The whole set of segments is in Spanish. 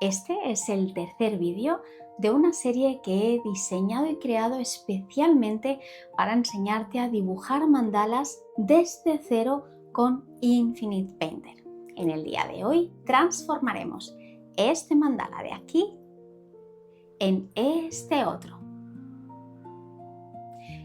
Este es el tercer vídeo de una serie que he diseñado y creado especialmente para enseñarte a dibujar mandalas desde cero con Infinite Painter. En el día de hoy transformaremos este mandala de aquí en este otro.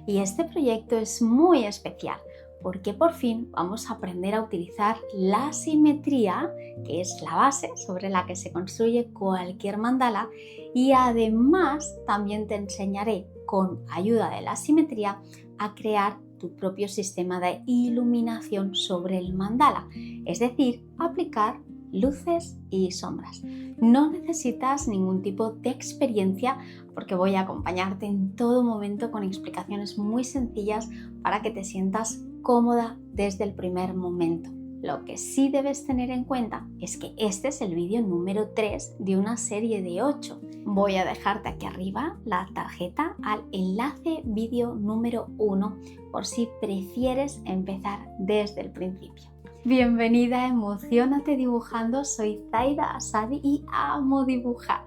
Y este proyecto es muy especial porque por fin vamos a aprender a utilizar la simetría, que es la base sobre la que se construye cualquier mandala, y además también te enseñaré con ayuda de la simetría a crear tu propio sistema de iluminación sobre el mandala, es decir, aplicar luces y sombras. No necesitas ningún tipo de experiencia porque voy a acompañarte en todo momento con explicaciones muy sencillas para que te sientas cómoda desde el primer momento. Lo que sí debes tener en cuenta es que este es el vídeo número 3 de una serie de 8. Voy a dejarte aquí arriba la tarjeta al enlace vídeo número 1 por si prefieres empezar desde el principio. Bienvenida a Emociónate Dibujando, soy Zaida Asadi y amo dibujar.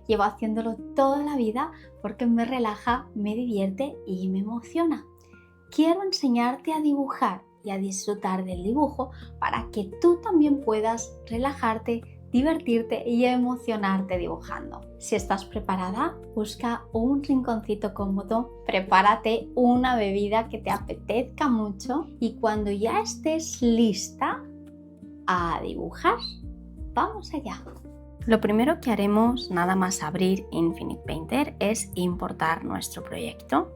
Llevo haciéndolo toda la vida porque me relaja, me divierte y me emociona. Quiero enseñarte a dibujar y a disfrutar del dibujo para que tú también puedas relajarte, divertirte y emocionarte dibujando. Si estás preparada, busca un rinconcito cómodo, prepárate una bebida que te apetezca mucho y cuando ya estés lista a dibujar, vamos allá. Lo primero que haremos nada más abrir Infinite Painter es importar nuestro proyecto.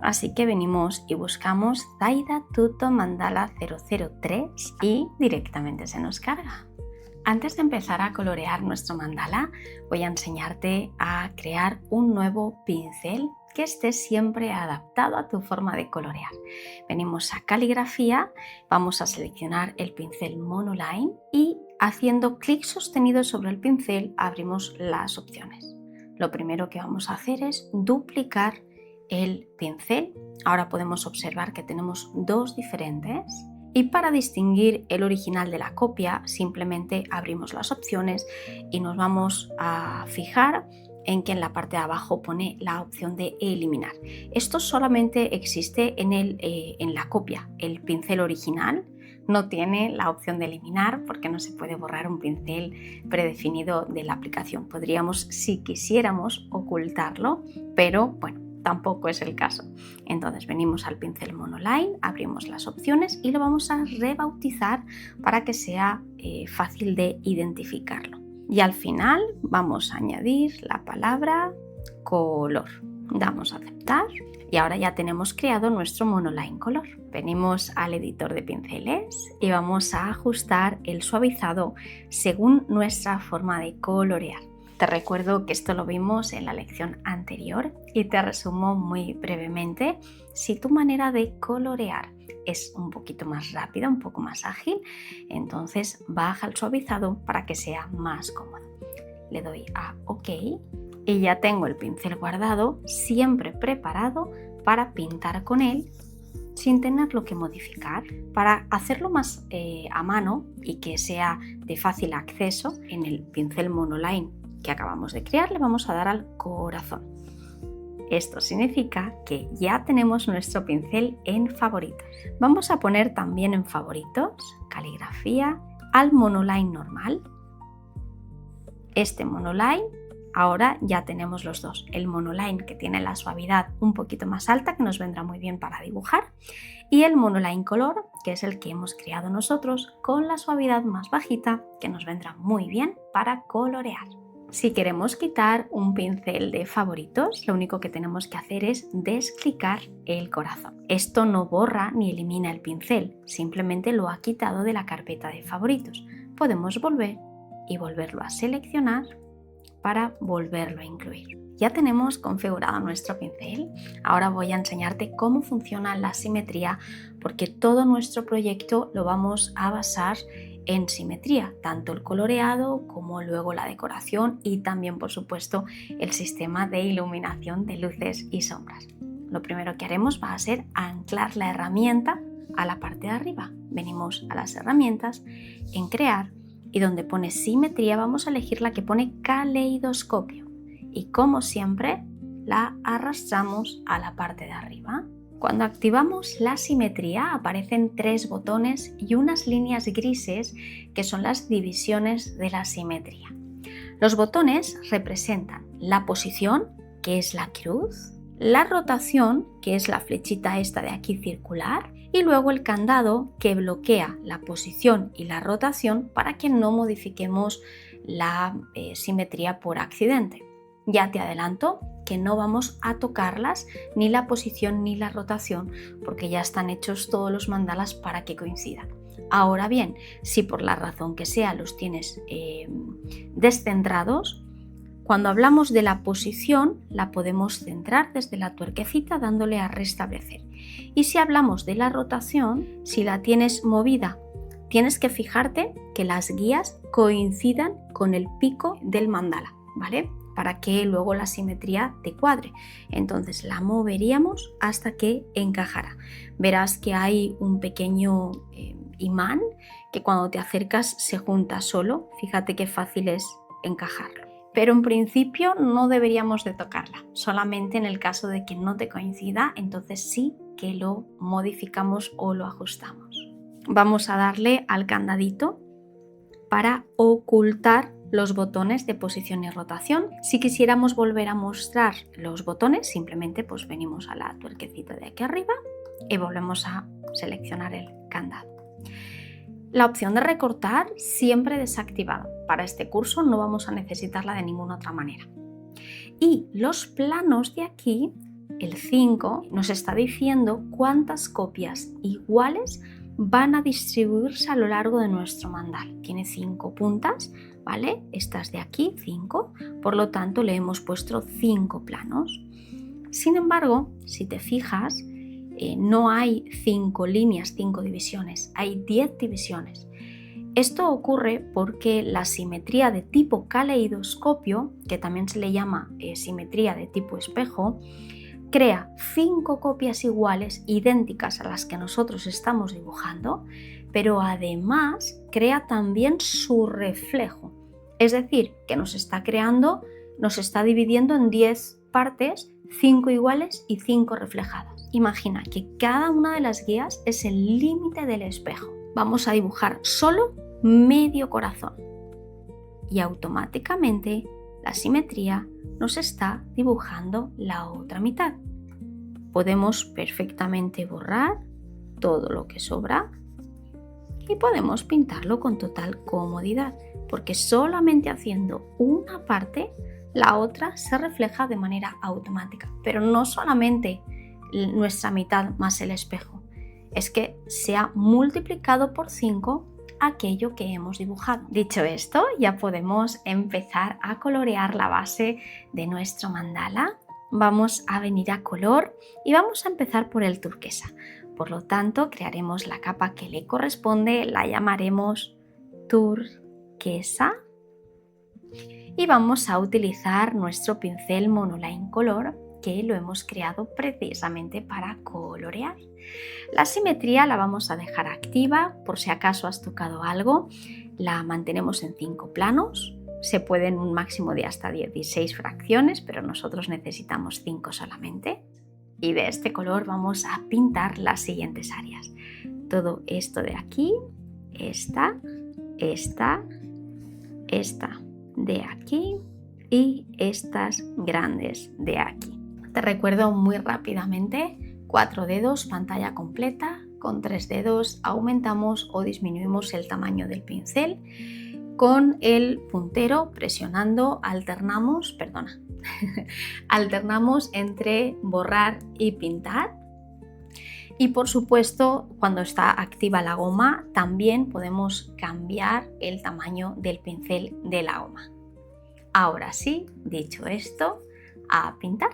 Así que venimos y buscamos Zaida Tuto Mandala 003 y directamente se nos carga. Antes de empezar a colorear nuestro mandala, voy a enseñarte a crear un nuevo pincel que esté siempre adaptado a tu forma de colorear. Venimos a caligrafía, vamos a seleccionar el pincel Monoline y haciendo clic sostenido sobre el pincel abrimos las opciones. Lo primero que vamos a hacer es duplicar el pincel. Ahora podemos observar que tenemos dos diferentes y para distinguir el original de la copia simplemente abrimos las opciones y nos vamos a fijar en que en la parte de abajo pone la opción de eliminar. Esto solamente existe en la copia. El pincel original no tiene la opción de eliminar porque no se puede borrar un pincel predefinido de la aplicación. Podríamos, si quisiéramos, ocultarlo, pero bueno, tampoco es el caso. Entonces venimos al pincel Monoline, abrimos las opciones y lo vamos a rebautizar para que sea fácil de identificarlo. Y al final vamos a añadir la palabra color. Damos a aceptar y ahora ya tenemos creado nuestro Monoline color. Venimos al editor de pinceles y vamos a ajustar el suavizado según nuestra forma de colorear. Te recuerdo que esto lo vimos en la lección anterior y te resumo muy brevemente. Si tu manera de colorear es un poquito más rápida, un poco más ágil, entonces baja el suavizado para que sea más cómodo. Le doy a OK y ya tengo el pincel guardado, siempre preparado para pintar con él sin tenerlo que modificar. Para hacerlo más a mano y que sea de fácil acceso, en el pincel Monoline que acabamos de crear le vamos a dar al corazón. Esto significa que ya tenemos nuestro pincel en favoritos. Vamos a poner también en favoritos caligrafía al Monoline normal. Este Monoline, ahora ya tenemos los dos. El Monoline que tiene la suavidad un poquito más alta, que nos vendrá muy bien para dibujar, y el Monoline color, que es el que hemos creado nosotros, con la suavidad más bajita, que nos vendrá muy bien para colorear. Si queremos quitar un pincel de favoritos, lo único que tenemos que hacer es desclicar el corazón. Esto no borra ni elimina el pincel, simplemente lo ha quitado de la carpeta de favoritos. Podemos volver y volverlo a seleccionar para volverlo a incluir. Ya tenemos configurado nuestro pincel. Ahora voy a enseñarte cómo funciona la simetría porque todo nuestro proyecto lo vamos a basar en simetría, tanto el coloreado como luego la decoración y también, por supuesto, el sistema de iluminación de luces y sombras. Lo primero que haremos va a ser anclar la herramienta a la parte de arriba. Venimos a las herramientas, en crear y donde pone simetría vamos a elegir la que pone caleidoscopio y como siempre la arrastramos a la parte de arriba. Cuando activamos la simetría aparecen 3 botones y unas líneas grises que son las divisiones de la simetría. Los botones representan la posición, que es la cruz, la rotación, que es la flechita esta de aquí circular, y luego el candado que bloquea la posición y la rotación para que no modifiquemos la simetría por accidente. Ya te adelanto que no vamos a tocarlas, ni la posición ni la rotación, porque ya están hechos todos los mandalas para que coincidan. Ahora bien, si por la razón que sea los tienes descentrados, cuando hablamos de la posición la podemos centrar desde la tuerquecita dándole a restablecer. Y si hablamos de la rotación, si la tienes movida, tienes que fijarte que las guías coincidan con el pico del mandala, ¿vale? Para que luego la simetría te cuadre. Entonces la moveríamos hasta que encajara. Verás que hay un pequeño imán que cuando te acercas se junta solo. Fíjate qué fácil es encajarlo. Pero en principio no deberíamos de tocarla, solamente en el caso de que no te coincida, entonces sí que lo modificamos o lo ajustamos. Vamos a darle al candadito para ocultar los botones de posición y rotación. Si quisiéramos volver a mostrar los botones, simplemente pues venimos a la tuerquecita de aquí arriba y volvemos a seleccionar el candado. La opción de recortar siempre desactivada. Para este curso no vamos a necesitarla de ninguna otra manera. Y los planos de aquí, el 5, nos está diciendo cuántas copias iguales van a distribuirse a lo largo de nuestro mandal. Tiene 5 puntas, ¿vale? Estas de aquí, 5, por lo tanto le hemos puesto 5 planos. Sin embargo, si te fijas, no hay 5 líneas, 5 divisiones, hay 10 divisiones. Esto ocurre porque la simetría de tipo caleidoscopio, que también se le llama simetría de tipo espejo, crea 5 copias iguales, idénticas a las que nosotros estamos dibujando, pero además crea también su reflejo. Es decir, que nos está dividiendo en 10 partes, 5 iguales y 5 reflejadas. Imagina que cada una de las guías es el límite del espejo. Vamos a dibujar solo medio corazón y automáticamente la simetría nos está dibujando la otra mitad. Podemos perfectamente borrar todo lo que sobra y podemos pintarlo con total comodidad, porque solamente haciendo una parte la otra se refleja de manera automática. Pero no solamente nuestra mitad más el espejo, es que se ha multiplicado por 5 aquello que hemos dibujado. Dicho esto, ya podemos empezar a colorear la base de nuestro mandala. Vamos a venir a color y vamos a empezar por el turquesa. Por lo tanto, crearemos la capa que le corresponde, la llamaremos turquesa y vamos a utilizar nuestro pincel Monoline Color, que lo hemos creado precisamente para colorear. La simetría la vamos a dejar activa, por si acaso has tocado algo, la mantenemos en 5 planos, se pueden un máximo de hasta 16 fracciones, pero nosotros necesitamos 5 solamente. Y de este color vamos a pintar las siguientes áreas. Todo esto de aquí, esta de aquí y estas grandes de aquí. Te recuerdo muy rápidamente, 4 dedos, pantalla completa, con 3 dedos aumentamos o disminuimos el tamaño del pincel, con el puntero presionando alternamos entre borrar y pintar. Y por supuesto, cuando está activa la goma, también podemos cambiar el tamaño del pincel de la goma. Ahora sí, dicho esto, a pintar.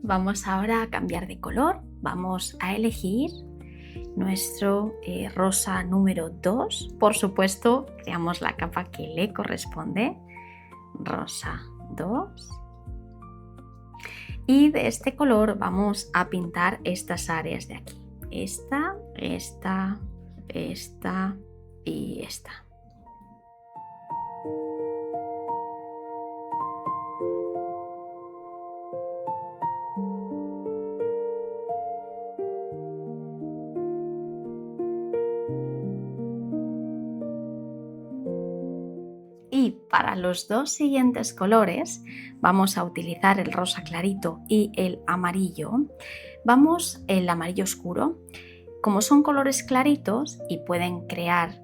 Vamos ahora a cambiar de color, vamos a elegir nuestro rosa número 2. Por supuesto, creamos la capa que le corresponde, rosa 2. Y de este color vamos a pintar estas áreas de aquí. Esta y esta. Y para los dos siguientes colores vamos a utilizar el rosa clarito y el amarillo. El amarillo oscuro. Como son colores claritos y pueden crear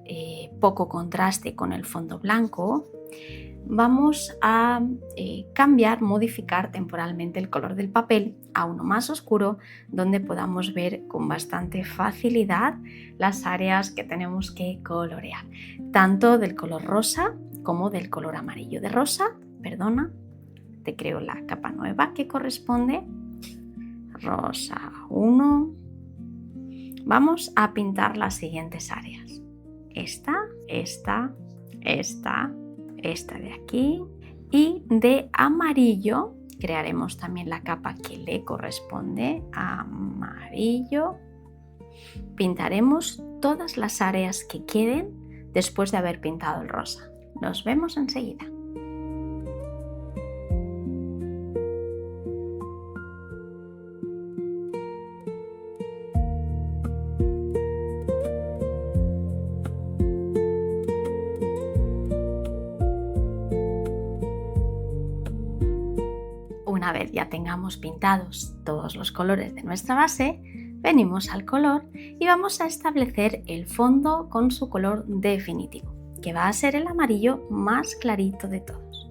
poco contraste con el fondo blanco, vamos a modificar temporalmente el color del papel a uno más oscuro, donde podamos ver con bastante facilidad las áreas que tenemos que colorear, tanto del color rosa como del color amarillo. De rosa, te creo la capa nueva que corresponde, rosa 1. Vamos a pintar las siguientes áreas, esta de aquí, y de amarillo crearemos también la capa que le corresponde, amarillo. Pintaremos todas las áreas que queden después de haber pintado el rosa. Nos vemos enseguida. Una vez ya tengamos pintados todos los colores de nuestra base, venimos al color y vamos a establecer el fondo con su color definitivo, que va a ser el amarillo más clarito de todos.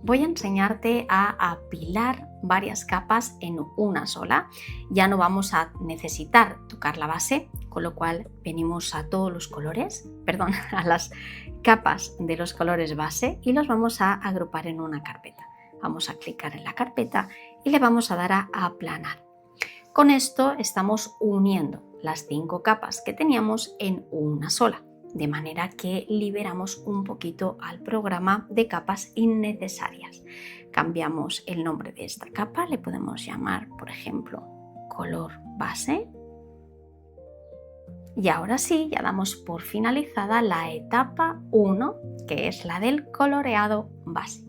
Voy a enseñarte a apilar varias capas en una sola. Ya no vamos a necesitar tocar la base, con lo cual venimos a todos los colores, a las capas de los colores base y los vamos a agrupar en una carpeta. Vamos a clicar en la carpeta y le vamos a dar a aplanar. Con esto estamos uniendo las 5 capas que teníamos en una sola, de manera que liberamos un poquito al programa de capas innecesarias. Cambiamos el nombre de esta capa, le podemos llamar, por ejemplo, color base. Y ahora sí, ya damos por finalizada la etapa 1, que es la del coloreado base.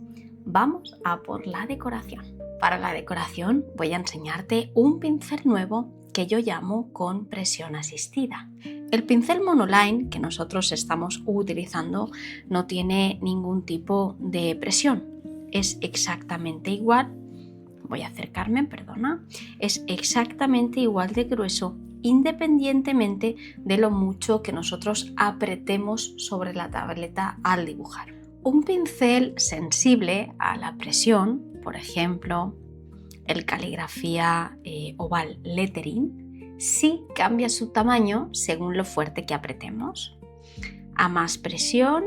Vamos a por la decoración. Para la decoración voy a enseñarte un pincel nuevo que yo llamo con presión asistida. El pincel monoline que nosotros estamos utilizando no tiene ningún tipo de presión. Es exactamente igual, voy a acercarme, es exactamente igual de grueso, independientemente de lo mucho que nosotros apretemos sobre la tableta al dibujar. Un pincel sensible a la presión, por ejemplo, el caligrafía oval lettering, sí cambia su tamaño según lo fuerte que apretemos. A más presión,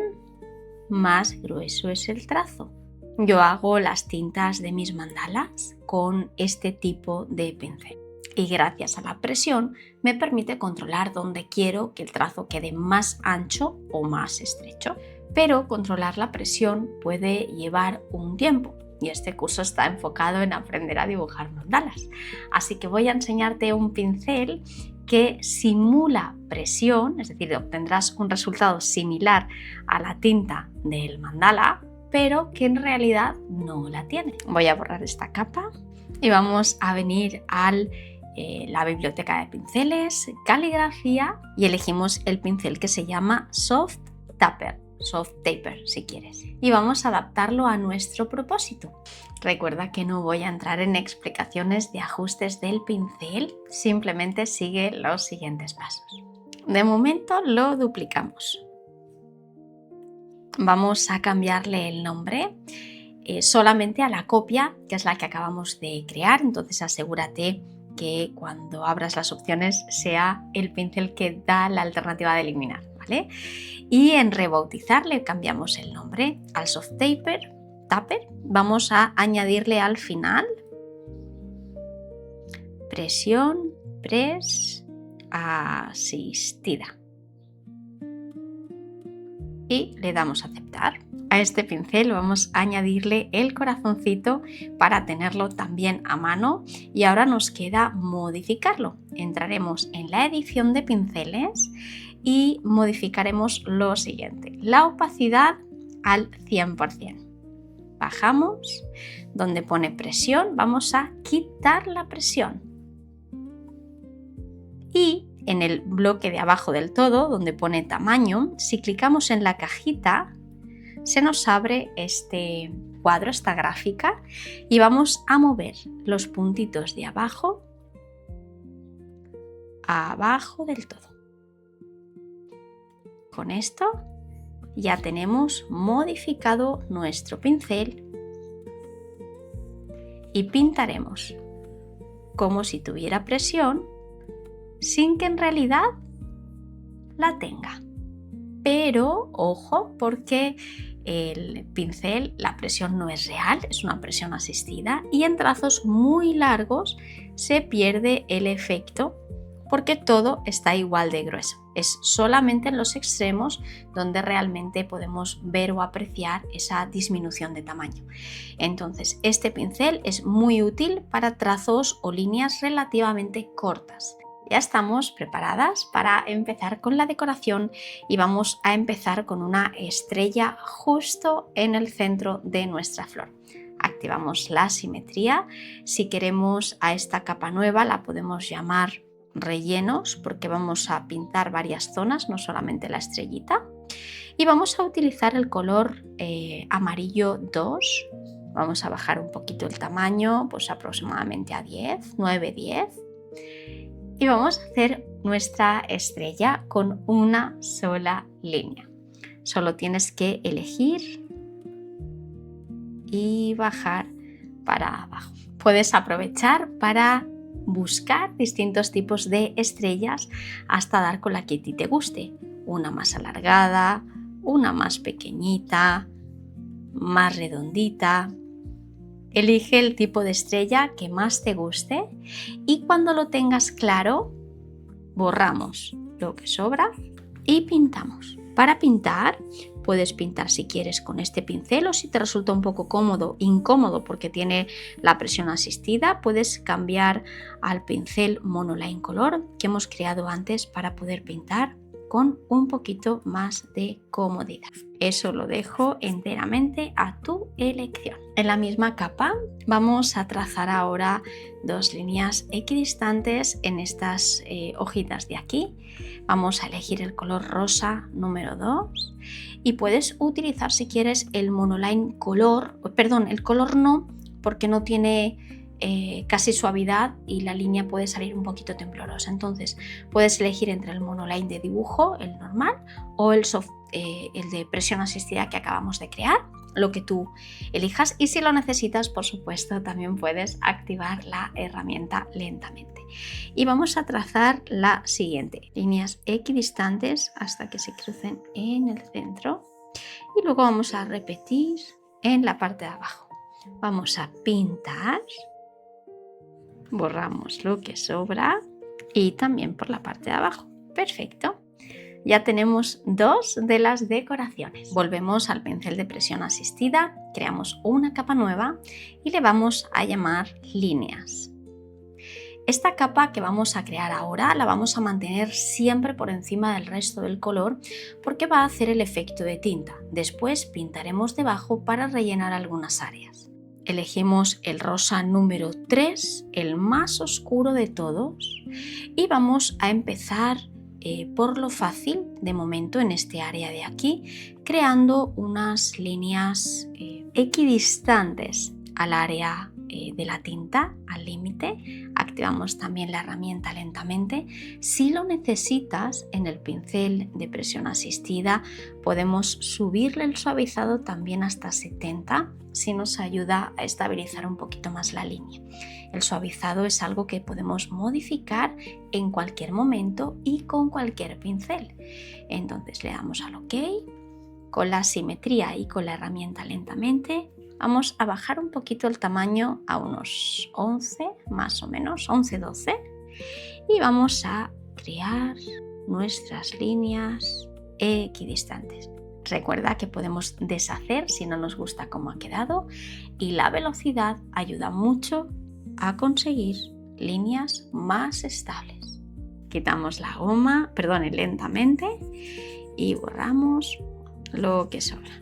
más grueso es el trazo. Yo hago las tintas de mis mandalas con este tipo de pincel. Y gracias a la presión me permite controlar dónde quiero que el trazo quede más ancho o más estrecho. Pero controlar la presión puede llevar un tiempo y este curso está enfocado en aprender a dibujar mandalas. Así que voy a enseñarte un pincel que simula presión, es decir, obtendrás un resultado similar a la tinta del mandala, pero que en realidad no la tiene. Voy a borrar esta capa y vamos a venir a la biblioteca de pinceles, caligrafía, y elegimos el pincel que se llama Soft Taper si quieres, y vamos a adaptarlo a nuestro propósito. Recuerda que no voy a entrar en explicaciones de ajustes del pincel, simplemente sigue los siguientes pasos. De momento lo duplicamos. Vamos a cambiarle el nombre solamente a la copia, que es la que acabamos de crear, entonces asegúrate que cuando abras las opciones sea el pincel que da la alternativa de eliminar, ¿vale? Y en rebautizar le cambiamos el nombre al Soft Taper. Vamos a añadirle al final presión, asistida. Y le damos a aceptar. A este pincel vamos a añadirle el corazoncito para tenerlo también a mano y ahora nos queda modificarlo. Entraremos en la edición de pinceles y modificaremos lo siguiente: la opacidad al 100%. Bajamos, donde pone presión, vamos a quitar la presión. Y en el bloque de abajo del todo, donde pone tamaño, si clicamos en la cajita, se nos abre este cuadro, esta gráfica, y vamos a mover los puntitos de abajo a abajo del todo. Con esto ya tenemos modificado nuestro pincel y pintaremos como si tuviera presión sin que en realidad la tenga. Pero ojo, porque el pincel, la presión no es real, es una presión asistida y en trazos muy largos se pierde el efecto porque todo está igual de grueso. Es solamente en los extremos donde realmente podemos ver o apreciar esa disminución de tamaño. Entonces, este pincel es muy útil para trazos o líneas relativamente cortas. Ya estamos preparadas para empezar con la decoración y vamos a empezar con una estrella justo en el centro de nuestra flor. Activamos la simetría. Si queremos a esta capa nueva la podemos llamar rellenos porque vamos a pintar varias zonas, no solamente la estrellita. Y vamos a utilizar el color amarillo 2. Vamos a bajar un poquito el tamaño, pues aproximadamente a 10, 9, 10. Y vamos a hacer nuestra estrella con una sola línea. Solo tienes que elegir y bajar para abajo. Puedes aprovechar para buscar distintos tipos de estrellas hasta dar con la que a ti te guste. Una más alargada, una más pequeñita, más redondita. Elige el tipo de estrella que más te guste y cuando lo tengas claro, borramos lo que sobra y pintamos. Para pintar, puedes pintar si quieres con este pincel o si te resulta un poco incómodo porque tiene la presión asistida, puedes cambiar al pincel Monoline Color que hemos creado antes para poder pintar con un poquito más de comodidad. Eso lo dejo enteramente a tu elección. En la misma capa vamos a trazar ahora dos líneas equidistantes en estas hojitas de aquí. Vamos a elegir el color rosa número 2 y puedes utilizar si quieres el Monoline Color, el color no, porque no tiene casi suavidad y la línea puede salir un poquito temblorosa. Entonces puedes elegir entre el Monoline de dibujo, el normal, o el de presión asistida que acabamos de crear, lo que tú elijas, y si lo necesitas, por supuesto, también puedes activar la herramienta lentamente. Y vamos a trazar la siguiente: líneas equidistantes hasta que se crucen en el centro y luego vamos a repetir en la parte de abajo. Vamos a pintar, borramos lo que sobra y también por la parte de abajo. Perfecto. Ya tenemos dos de las decoraciones. Volvemos al pincel de presión asistida, creamos una capa nueva y le vamos a llamar líneas. Esta capa que vamos a crear ahora la vamos a mantener siempre por encima del resto del color porque va a hacer el efecto de tinta. Después pintaremos debajo para rellenar algunas áreas. Elegimos el rosa número 3, el más oscuro de todos, y vamos a empezar por lo fácil de momento en este área de aquí, creando unas líneas equidistantes al área de la tinta, al límite. Activamos también la herramienta lentamente. Si lo necesitas, en el pincel de presión asistida podemos subirle el suavizado también hasta 70, si nos ayuda a estabilizar un poquito más la línea. El suavizado es algo que podemos modificar en cualquier momento y con cualquier pincel. Entonces le damos al OK. Con la simetría y con la herramienta lentamente vamos a bajar un poquito el tamaño a unos 11, más o menos, 11-12, y vamos a crear nuestras líneas equidistantes. Recuerda que podemos deshacer si no nos gusta cómo ha quedado y la velocidad ayuda mucho a conseguir líneas más estables. Quitamos la goma, perdone, lentamente y borramos lo que sobra.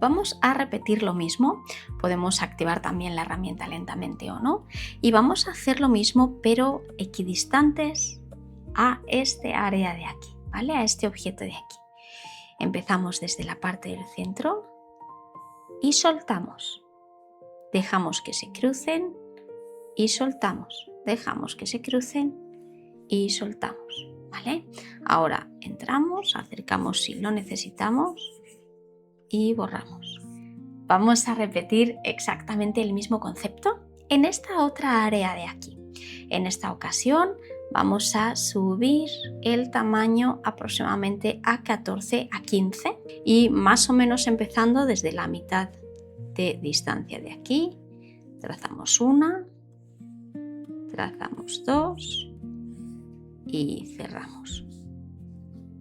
Vamos a repetir lo mismo, podemos activar también la herramienta lentamente o no, y vamos a hacer lo mismo pero equidistantes a este área de aquí, ¿vale? A este objeto de aquí. Empezamos desde la parte del centro y soltamos. Dejamos que se crucen y soltamos. Dejamos que se crucen y soltamos, ¿vale? Ahora entramos, acercamos si lo necesitamos y borramos. Vamos a repetir exactamente el mismo concepto en esta otra área de aquí. En esta ocasión vamos a subir el tamaño aproximadamente a 14 a 15 y más o menos empezando desde la mitad de distancia de aquí. Trazamos una, trazamos dos y cerramos.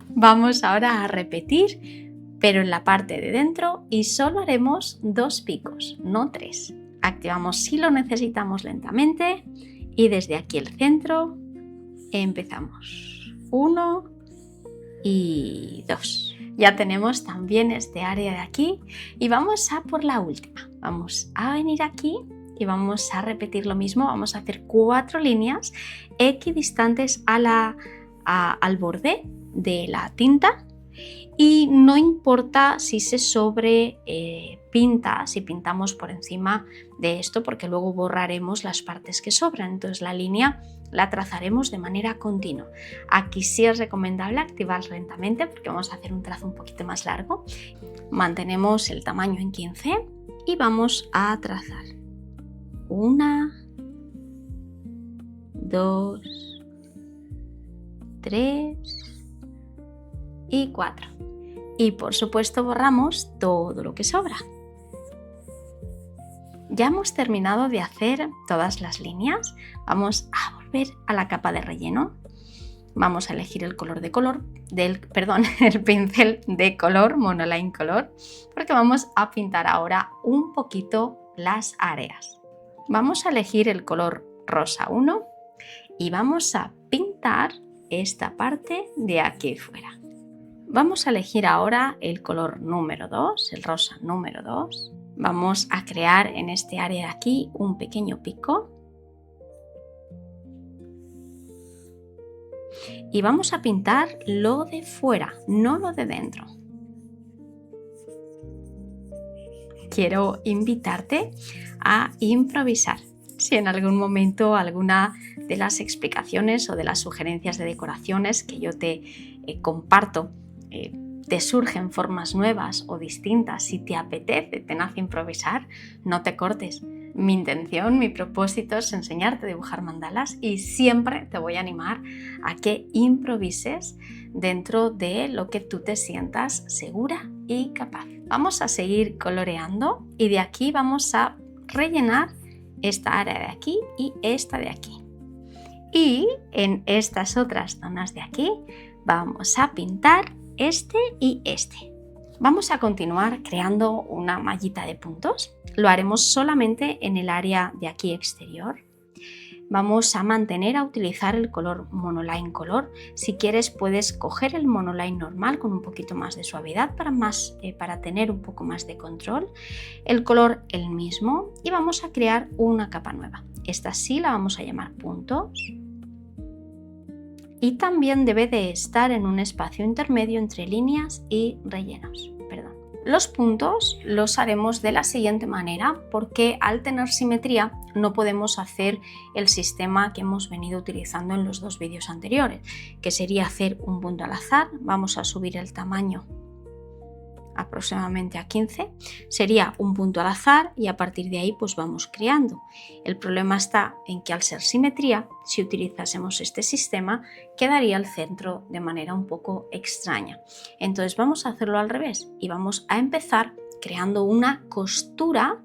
Vamos ahora a repetir, pero en la parte de dentro y solo haremos 2 picos, no 3. Activamos si lo necesitamos lentamente y desde aquí el centro empezamos. 1 y 2. Ya tenemos también este área de aquí y vamos a por la última. Vamos a venir aquí y vamos a repetir lo mismo. Vamos a hacer 4 líneas equidistantes al borde de la tinta. Y no importa si se pinta, si pintamos por encima de esto, porque luego borraremos las partes que sobran. Entonces la línea la trazaremos de manera continua. Aquí sí es recomendable activar lentamente porque vamos a hacer un trazo un poquito más largo. Mantenemos el tamaño en 15 y vamos a trazar 1, 2, 3 y 4. Y por supuesto borramos todo lo que sobra. Ya hemos terminado de hacer todas las líneas. Vamos a volver a la capa de relleno. Vamos a elegir el pincel de color, Monoline Color, porque vamos a pintar ahora un poquito las áreas. Vamos a elegir el color rosa 1 y vamos a pintar esta parte de aquí fuera. Vamos a elegir ahora el color número 2, el rosa número 2. Vamos a crear en este área de aquí un pequeño pico. Y vamos a pintar lo de fuera, no lo de dentro. Quiero invitarte a improvisar. Si en algún momento alguna de las explicaciones o de las sugerencias de decoraciones que yo te comparto te surgen formas nuevas o distintas, si te apetece, te nace improvisar, no te cortes. Mi intención, mi propósito es enseñarte a dibujar mandalas y siempre te voy a animar a que improvises dentro de lo que tú te sientas segura y capaz. Vamos a seguir coloreando y de aquí vamos a rellenar esta área de aquí y esta de aquí. Y en estas otras zonas de aquí vamos a pintar este y este. Vamos a continuar creando una mallita de puntos. Lo haremos solamente en el área de aquí exterior. Vamos a utilizar el color Monoline Color. Si quieres puedes coger el Monoline normal con un poquito más de suavidad para tener un poco más de control. El color el mismo y vamos a crear una capa nueva. Esta sí la vamos a llamar puntos. Y también debe de estar en un espacio intermedio entre líneas y rellenos. Los puntos los haremos de la siguiente manera porque al tener simetría no podemos hacer el sistema que hemos venido utilizando en los 2 vídeos anteriores, que sería hacer un punto al azar. Vamos a subir el tamaño aproximadamente a 15, sería un punto al azar y a partir de ahí pues vamos creando. El problema está en que al ser simetría, si utilizásemos este sistema, quedaría el centro de manera un poco extraña. Entonces vamos a hacerlo al revés y vamos a empezar creando una costura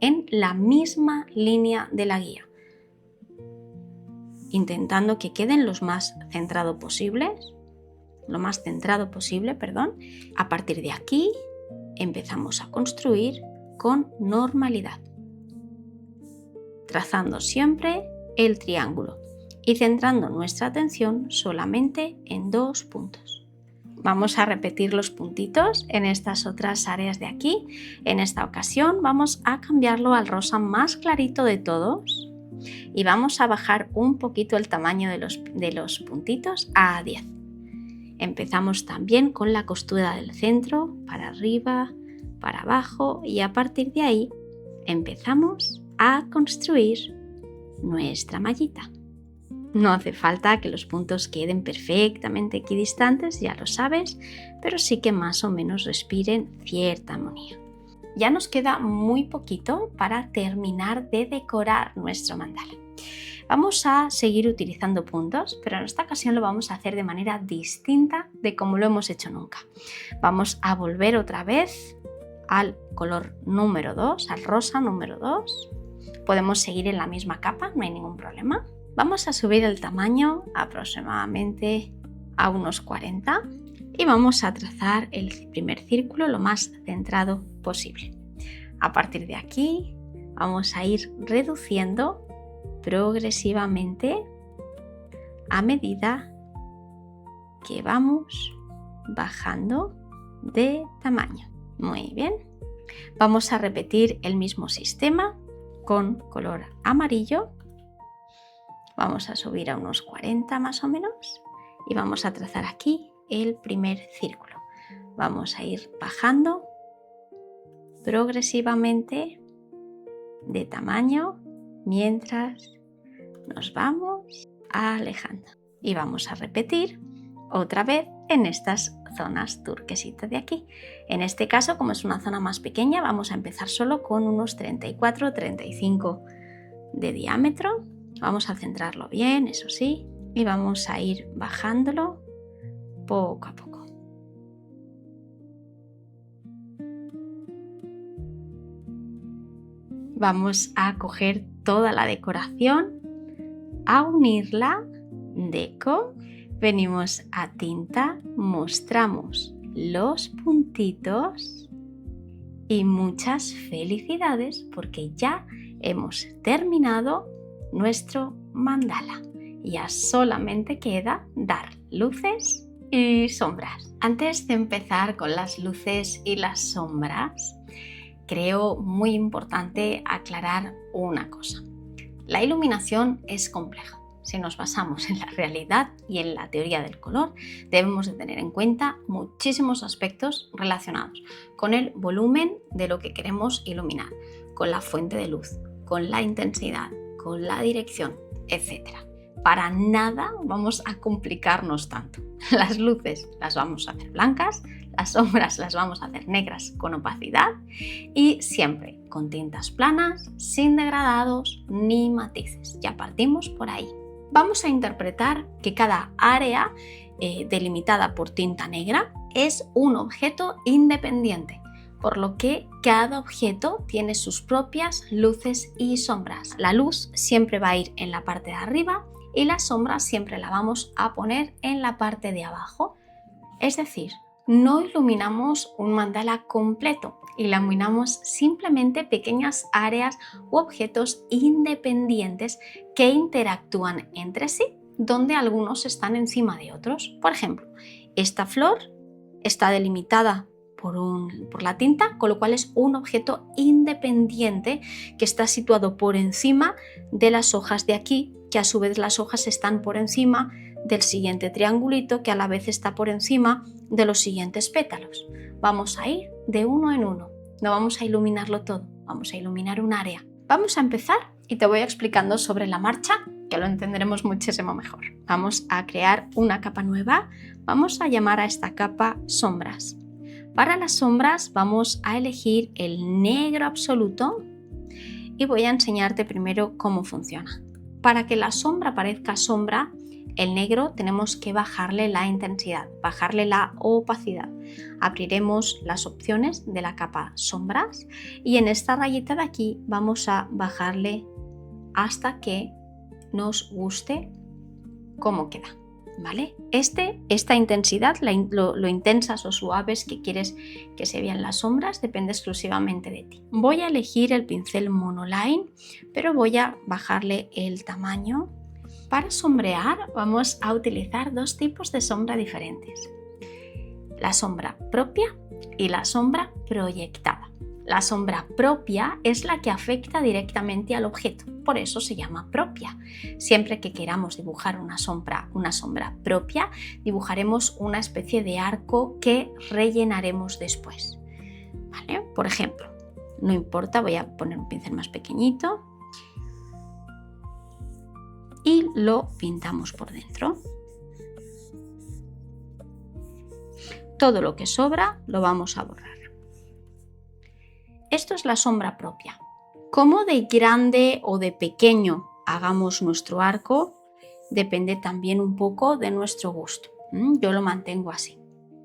en la misma línea de la guía. intentando que queden lo más centrado posible, A partir de aquí empezamos a construir con normalidad, trazando siempre el triángulo y centrando nuestra atención solamente en 2 puntos. Vamos a repetir los puntitos en estas otras áreas de aquí. En esta ocasión vamos a cambiarlo al rosa más clarito de todos y vamos a bajar un poquito el tamaño de los puntitos a 10. Empezamos también con la costura del centro, para arriba, para abajo, y a partir de ahí empezamos a construir nuestra mallita. No hace falta que los puntos queden perfectamente equidistantes, ya lo sabes, pero sí que más o menos respiren cierta armonía. Ya nos queda muy poquito para terminar de decorar nuestro mandala. Vamos a seguir utilizando puntos, pero en esta ocasión lo vamos a hacer de manera distinta de como lo hemos hecho nunca. Vamos a volver otra vez al color número 2, al rosa número 2. Podemos seguir en la misma capa, no hay ningún problema. Vamos a subir el tamaño aproximadamente a unos 40 y vamos a trazar el primer círculo lo más centrado posible. A partir de aquí vamos a ir reduciendo progresivamente a medida que vamos bajando de tamaño. Muy bien. Vamos a repetir el mismo sistema con color amarillo. Vamos a subir a unos 40 más o menos y vamos a trazar aquí el primer círculo. Vamos a ir bajando progresivamente de tamaño mientras nos vamos alejando. Y vamos a repetir otra vez en estas zonas turquesitas de aquí. En este caso, como es una zona más pequeña, vamos a empezar solo con unos 34-35 de diámetro. Vamos a centrarlo bien, eso sí, y vamos a ir bajándolo poco a poco. Vamos a coger toda la decoración, a unirla, deco, venimos a tinta, mostramos los puntitos y muchas felicidades porque ya hemos terminado nuestro mandala. Ya solamente queda dar luces y sombras. Antes de empezar con las luces y las sombras, creo muy importante aclarar una cosa. La iluminación es compleja. Si nos basamos en la realidad y en la teoría del color, debemos de tener en cuenta muchísimos aspectos relacionados con el volumen de lo que queremos iluminar, con la fuente de luz, con la intensidad, con la dirección, etc. Para nada vamos a complicarnos tanto. Las luces las vamos a hacer blancas, las sombras las vamos a hacer negras con opacidad y siempre con tintas planas, sin degradados ni matices. Ya partimos por ahí. Vamos a interpretar que cada área delimitada por tinta negra es un objeto independiente, por lo que cada objeto tiene sus propias luces y sombras. La luz siempre va a ir en la parte de arriba y la sombra siempre la vamos a poner en la parte de abajo. Es decir, no iluminamos un mandala completo, iluminamos simplemente pequeñas áreas u objetos independientes que interactúan entre sí, donde algunos están encima de otros. Por ejemplo, esta flor está delimitada por la tinta, con lo cual es un objeto independiente que está situado por encima de las hojas de aquí, que a su vez las hojas están por encima del siguiente triangulito, que a la vez está por encima de los siguientes pétalos. Vamos a ir de uno en uno, no vamos a iluminarlo todo, vamos a iluminar un área. Vamos a empezar y te voy explicando sobre la marcha, que lo entenderemos muchísimo mejor. Vamos a crear una capa nueva, vamos a llamar a esta capa sombras. Para las sombras vamos a elegir el negro absoluto y voy a enseñarte primero cómo funciona. Para que la sombra parezca sombra, el negro tenemos que bajarle la intensidad, bajarle la opacidad. Abriremos las opciones de la capa sombras y en esta rayita de aquí vamos a bajarle hasta que nos guste cómo queda, ¿vale? Esta intensidad, lo intensas o suaves que quieres que se vean las sombras, depende exclusivamente de ti. Voy a elegir el pincel Monoline, pero voy a bajarle el tamaño. Para sombrear vamos a utilizar dos tipos de sombra diferentes: la sombra propia y la sombra proyectada. La sombra propia es la que afecta directamente al objeto, por eso se llama propia. Siempre que queramos dibujar una sombra propia, dibujaremos una especie de arco que rellenaremos después, ¿vale? Por ejemplo, no importa, voy a poner un pincel más pequeñito y lo pintamos por dentro. Todo lo que sobra lo vamos a borrar. Esto es la sombra propia. Cómo de grande o de pequeño hagamos nuestro arco depende también un poco de nuestro gusto. Yo lo mantengo así.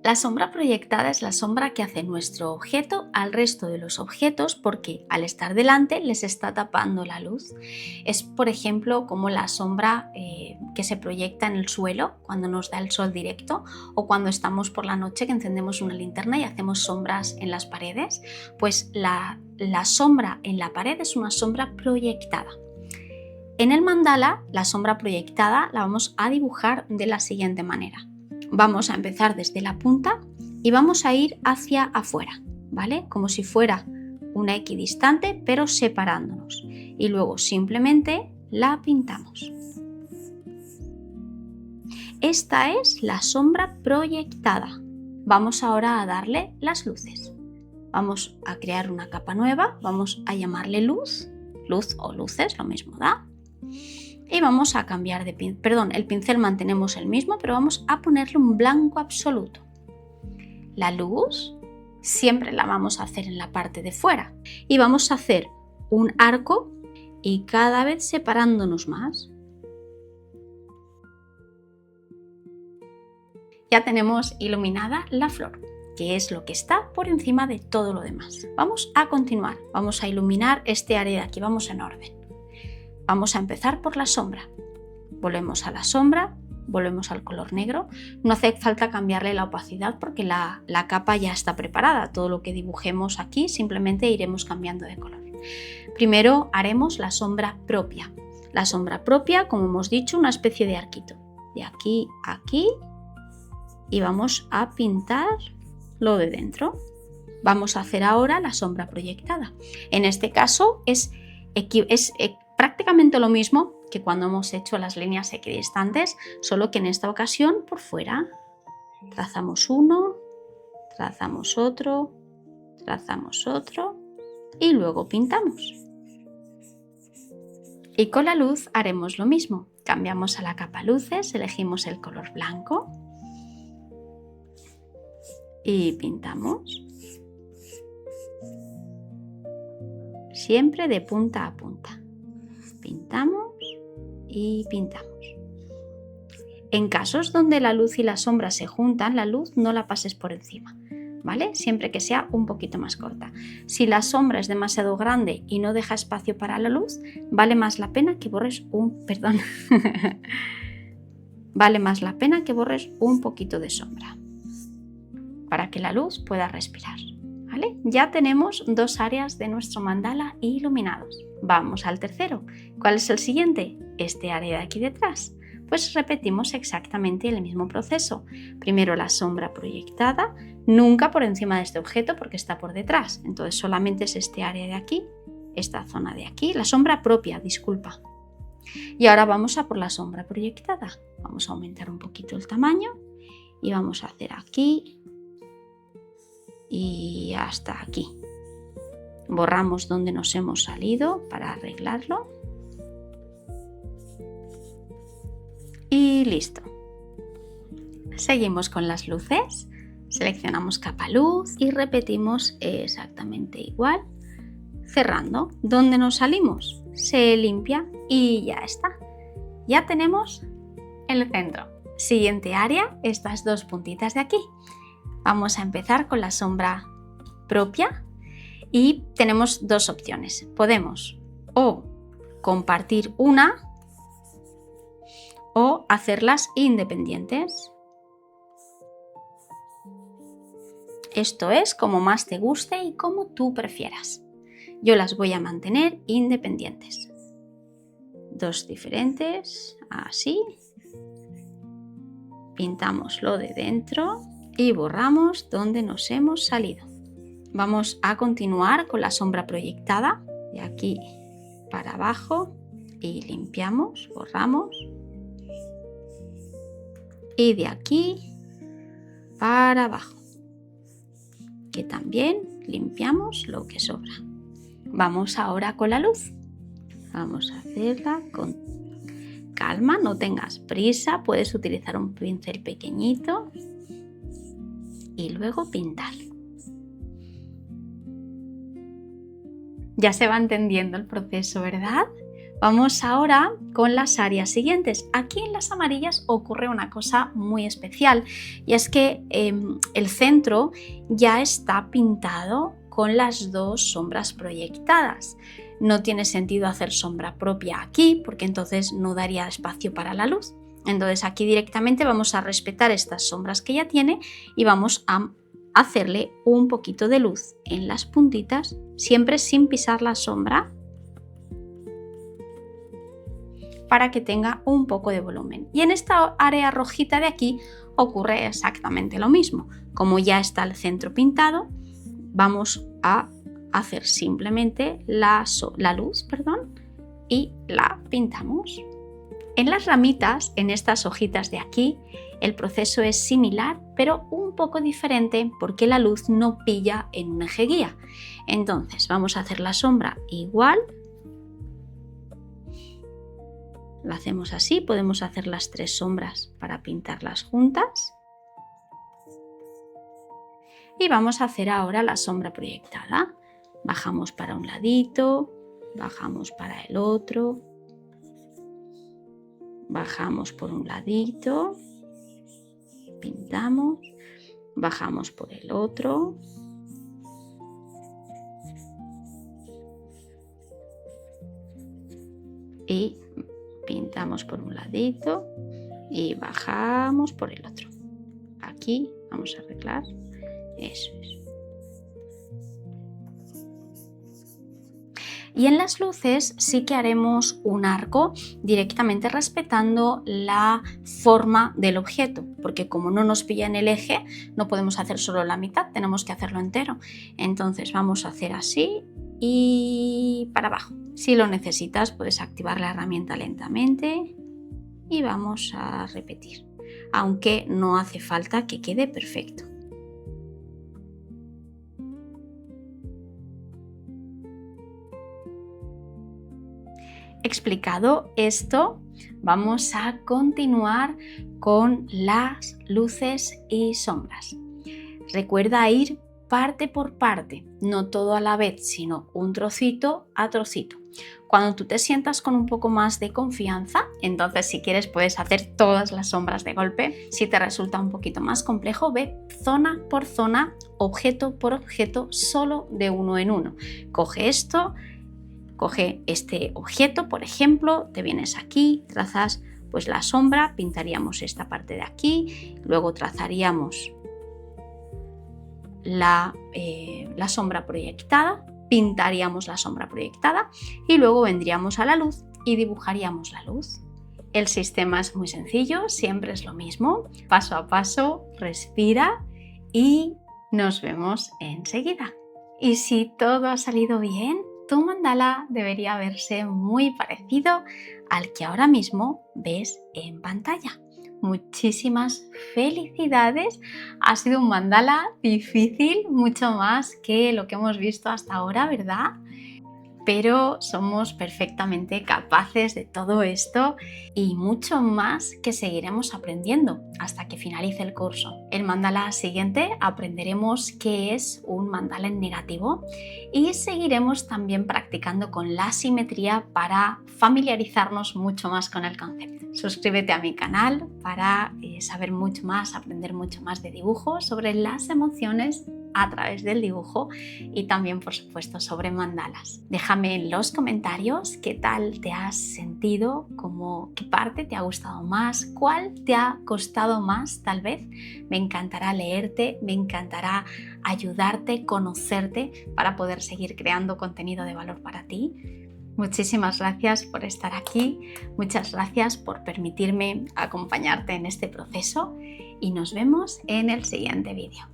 La sombra proyectada es la sombra que hace nuestro objeto al resto de los objetos porque al estar delante les está tapando la luz. Es, por ejemplo, como la sombra que se proyecta en el suelo cuando nos da el sol directo, o cuando estamos por la noche que encendemos una linterna y hacemos sombras en las paredes. Pues la sombra en la pared es una sombra proyectada. En el mandala, la sombra proyectada la vamos a dibujar de la siguiente manera. Vamos a empezar desde la punta y vamos a ir hacia afuera, ¿vale? Como si fuera una equidistante, pero separándonos. Y luego simplemente la pintamos. Esta es la sombra proyectada. Vamos ahora a darle las luces. Vamos a crear una capa nueva, vamos a llamarle luz o luces, lo mismo da. Y vamos a cambiar de pincel, el pincel mantenemos el mismo, pero vamos a ponerle un blanco absoluto. La luz siempre la vamos a hacer en la parte de fuera y vamos a hacer un arco y cada vez separándonos más. Ya tenemos iluminada la flor, que es lo que está por encima de todo lo demás. Vamos a continuar, vamos a iluminar este área de aquí, vamos en orden. Vamos a empezar por la sombra. Volvemos a la sombra, volvemos al color negro. No hace falta cambiarle la opacidad porque la capa ya está preparada. Todo lo que dibujemos aquí simplemente iremos cambiando de color. Primero haremos la sombra propia. La sombra propia, como hemos dicho, una especie de arquito. De aquí a aquí. Y vamos a pintar lo de dentro. Vamos a hacer ahora la sombra proyectada. En este caso es prácticamente lo mismo que cuando hemos hecho las líneas equidistantes, solo que en esta ocasión por fuera trazamos uno, trazamos otro y luego pintamos. Y con la luz haremos lo mismo. Cambiamos a la capa luces, elegimos el color blanco y pintamos. Siempre de punta a punta. Pintamos y pintamos. En casos donde la luz y la sombra se juntan, la luz no la pases por encima, ¿vale? Siempre que sea un poquito más corta. Si la sombra es demasiado grande y no deja espacio para la luz, vale más la pena que borres vale más la pena que borres un poquito de sombra para que la luz pueda respirar. ¿Vale? Ya tenemos dos áreas de nuestro mandala iluminados. Vamos al tercero. ¿Cuál es el siguiente? Este área de aquí detrás. Pues repetimos exactamente el mismo proceso. Primero la sombra proyectada, nunca por encima de este objeto porque está por detrás. Entonces solamente es este área de aquí, esta zona de aquí, la sombra propia, disculpa. Y ahora vamos a por la sombra proyectada. Vamos a aumentar un poquito el tamaño y vamos a hacer aquí y hasta aquí. Borramos donde nos hemos salido para arreglarlo. Y listo. Seguimos con las luces. Seleccionamos capa luz y repetimos exactamente igual. Cerrando. ¿Dónde nos salimos? Se limpia y ya está. Ya tenemos el centro. Siguiente área, estas dos puntitas de aquí. Vamos a empezar con la sombra propia y tenemos dos opciones. Podemos o compartir una o hacerlas independientes. Esto es como más te guste y como tú prefieras. Yo las voy a mantener independientes. 2 diferentes, así. Pintamos lo de dentro y borramos donde nos hemos salido. Vamos a continuar con la sombra proyectada, de aquí para abajo, y limpiamos, borramos. Y de aquí para abajo, que también limpiamos lo que sobra. Vamos ahora con la luz. Vamos a hacerla con calma, no tengas prisa, puedes utilizar un pincel pequeñito y luego pintar. Ya se va entendiendo el proceso, ¿verdad? Vamos ahora con las áreas siguientes. Aquí en las amarillas ocurre una cosa muy especial y es que el centro ya está pintado con las 2 sombras proyectadas. No tiene sentido hacer sombra propia aquí porque entonces no daría espacio para la luz. Entonces aquí directamente vamos a respetar estas sombras que ya tiene y vamos a hacerle un poquito de luz en las puntitas, siempre sin pisar la sombra, para que tenga un poco de volumen. Y en esta área rojita de aquí ocurre exactamente lo mismo. Como ya está el centro pintado, vamos a hacer simplemente la luz, y la pintamos. En las ramitas, en estas hojitas de aquí, el proceso es similar, pero un poco diferente porque la luz no pilla en un eje guía. Entonces vamos a hacer la sombra igual. Lo hacemos así, podemos hacer las 3 sombras para pintarlas juntas. Y vamos a hacer ahora la sombra proyectada. Bajamos para un ladito, bajamos para el otro, bajamos por un ladito, pintamos, bajamos por el otro. Y pintamos por un ladito y bajamos por el otro. Aquí vamos a arreglar. Eso es. Y en las luces sí que haremos un arco directamente respetando la forma del objeto, porque como no nos pilla en el eje, no podemos hacer solo la mitad, tenemos que hacerlo entero. Entonces vamos a hacer así y para abajo. Si lo necesitas, puedes activar la herramienta lentamente y vamos a repetir, aunque no hace falta que quede perfecto. Explicado esto, vamos a continuar con las luces y sombras. Recuerda ir parte por parte, no todo a la vez, sino un trocito a trocito. Cuando tú te sientas con un poco más de confianza, entonces si quieres puedes hacer todas las sombras de golpe. Si te resulta un poquito más complejo, ve zona por zona, objeto por objeto, solo de uno en uno. Coge esto, coge este objeto, por ejemplo, te vienes aquí, trazas pues la sombra, pintaríamos esta parte de aquí, luego trazaríamos la sombra proyectada, pintaríamos la sombra proyectada y luego vendríamos a la luz y dibujaríamos la luz. El sistema es muy sencillo, siempre es lo mismo, paso a paso, respira y nos vemos enseguida. Y si todo ha salido bien, tu mandala debería verse muy parecido al que ahora mismo ves en pantalla. Muchísimas felicidades, ha sido un mandala difícil, mucho más que lo que hemos visto hasta ahora, ¿verdad? Pero somos perfectamente capaces de todo esto y mucho más que seguiremos aprendiendo hasta que finalice el curso. El mandala siguiente aprenderemos qué es un mandala en negativo y seguiremos también practicando con la simetría para familiarizarnos mucho más con el concepto. Suscríbete a mi canal para saber mucho más, aprender mucho más de dibujo sobre las emociones a través del dibujo y también, por supuesto, sobre mandalas. Déjame en los comentarios qué tal te has sentido, qué parte te ha gustado más, cuál te ha costado más tal vez. Me encantará leerte, me encantará ayudarte, conocerte para poder seguir creando contenido de valor para ti. Muchísimas gracias por estar aquí, muchas gracias por permitirme acompañarte en este proceso y nos vemos en el siguiente vídeo.